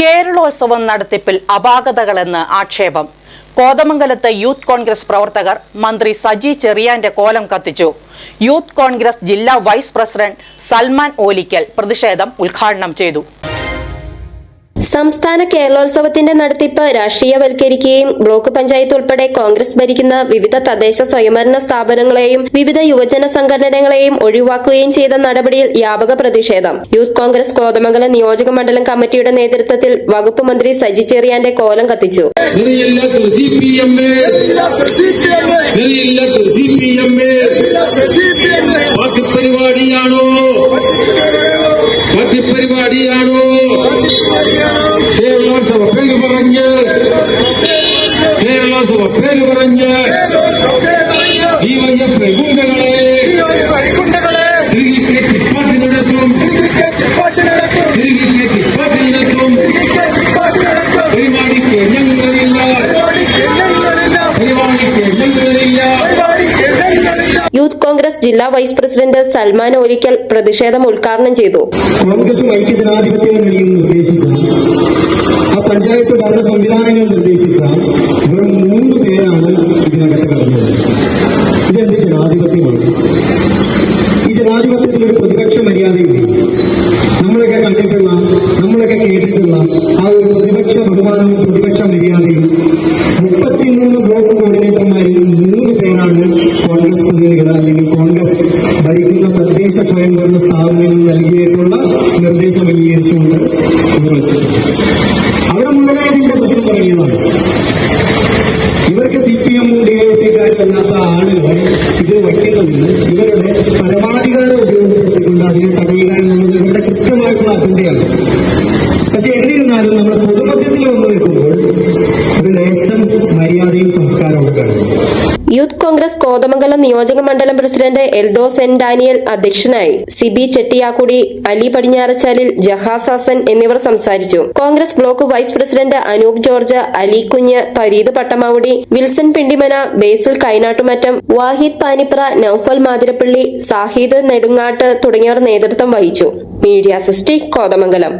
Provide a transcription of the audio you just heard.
കേരളോത്സവം നടത്തിപ്പിൽ അപാകതകളെന്ന് ആക്ഷേപം. കോതമംഗലത്ത് യൂത്ത് കോൺഗ്രസ് പ്രവർത്തകർ മന്ത്രി സജി ചെറിയാന്റെ കോലം കത്തിച്ചു. യൂത്ത് കോൺഗ്രസ് ജില്ലാ വൈസ് പ്രസിഡന്റ് സൽമാൻ ഓലിക്കൽ പ്രതിഷേധം ഉദ്ഘാടനം ചെയ്തു. സംസ്ഥാന കേരളോത്സവത്തിന്റെ നടത്തിപ്പ് രാഷ്ട്രീയവൽക്കരിക്കുകയും ബ്ലോക്ക് പഞ്ചായത്ത് ഉൾപ്പെടെ കോൺഗ്രസ് ഭരിക്കുന്ന വിവിധ തദ്ദേശ സ്വയംഭരണ സ്ഥാപനങ്ങളെയും വിവിധ യുവജന സംഘടനകളെയും ഒഴിവാക്കുകയും ചെയ്ത നടപടിയിൽ വ്യാപക പ്രതിഷേധം. യൂത്ത് കോൺഗ്രസ് കോതമംഗലം നിയോജക മണ്ഡലം കമ്മിറ്റിയുടെ നേതൃത്വത്തിൽ വകുപ്പ് മന്ത്രി സജി ചെറിയാന്റെ കോലം കത്തിച്ചു. കേരളോത്സവ പേര് പറഞ്ഞ് ഈ വലിയ പ്രഗുണ്ടകളെ നടത്തും പരിപാടിക്ക് ഞങ്ങളില്ല. യൂത്ത് കോൺഗ്രസ് ജില്ലാ വൈസ് പ്രസിഡന്റ് സൽമാൻ ഓലിക്കൽ പ്രതിഷേധം ഉദ്ഘാടനം ചെയ്തു. കോൺഗ്രസും ഐക്യജനാധിപത്യം വഴിയും നിർദ്ദേശിച്ച ആ പഞ്ചായത്ത് ഭരണ സംവിധാനങ്ങൾ നിർദ്ദേശിച്ച വെറും 3 പേരാണ് ഇതിനകത്ത് കടന്നത്. ഇതെന്ത് ജനാധിപത്യമാണ്? ഈ ജനാധിപത്യത്തിൽ ഒരു പ്രതിപക്ഷ മര്യാദയില്ല. നമ്മളൊക്കെ കണ്ടിട്ടുള്ള, നമ്മളൊക്കെ കേട്ടിട്ടുള്ള ആ ഒരു പ്രതിപക്ഷ ബഹുമാനവും പ്രതിപക്ഷ മര്യാദയും 33 ബ്ലോക്ക് കോർഡിനേറ്റർമാരിൽ 3 പേരാണ് കോൺഗ്രസ് പ്രതിനിധികൾ അല്ലെങ്കിൽ കോൺഗ്രസ് ഭരിക്കുന്ന തദ്ദേശ സ്വയംഭരണ സ്ഥാപനങ്ങളിൽ നൽകിയിട്ടുള്ള നിർദ്ദേശം അംഗീകരിച്ചുകൊണ്ട് നിർവഹിച്ചത്. അവിടെ മുതലായതിന്റെ പ്രശ്നം തുടങ്ങിയതാണ്. ഇവർക്ക് CPM DIFക്കാരും അല്ലാത്ത ആളുകളെ ഇത് വയ്ക്കുന്നതിന് ഇവരുടെ പരമാധികാരം ഉപയോഗപ്പെടുത്തിക്കൊണ്ട് അതിനെ തടയുക എന്നുള്ളത് ഇവരുടെ കൃത്യമായിട്ടുള്ള അജണ്ടയാണ്. പക്ഷെ എന്നിരുന്നാലും നമ്മൾ പൊതുമധ്യത്തിൽ വന്നു നിൽക്കുമ്പോൾ ഒരു ലേശം മര്യാദയും സംസ്കാരവും കാണുന്നു. യൂത്ത് കോൺഗ്രസ് കോതമംഗലം നിയോജക മണ്ഡലം പ്രസിഡന്റ് എൽദോസ് എൻ ഡാനിയൽ അധ്യക്ഷനായി. സിബി ചെട്ടിയാക്കുടി, അലി പടിഞ്ഞാറച്ചാലിൽ, ജഹാസ് ഹസൻ എന്നിവർ സംസാരിച്ചു. Congress block vice president Anoop George, Ali Kunju, Fareed Pattamavadi, Wilson Pindimana, Basil Kainattumattam, Vahid Panipra, Noufal Mathirappally, Sahid Nedungattu തുടങ്ങിയവർ നേതൃത്വം വഹിച്ചു. മീഡിയ സിസ്റ്റി കോതമംഗലം.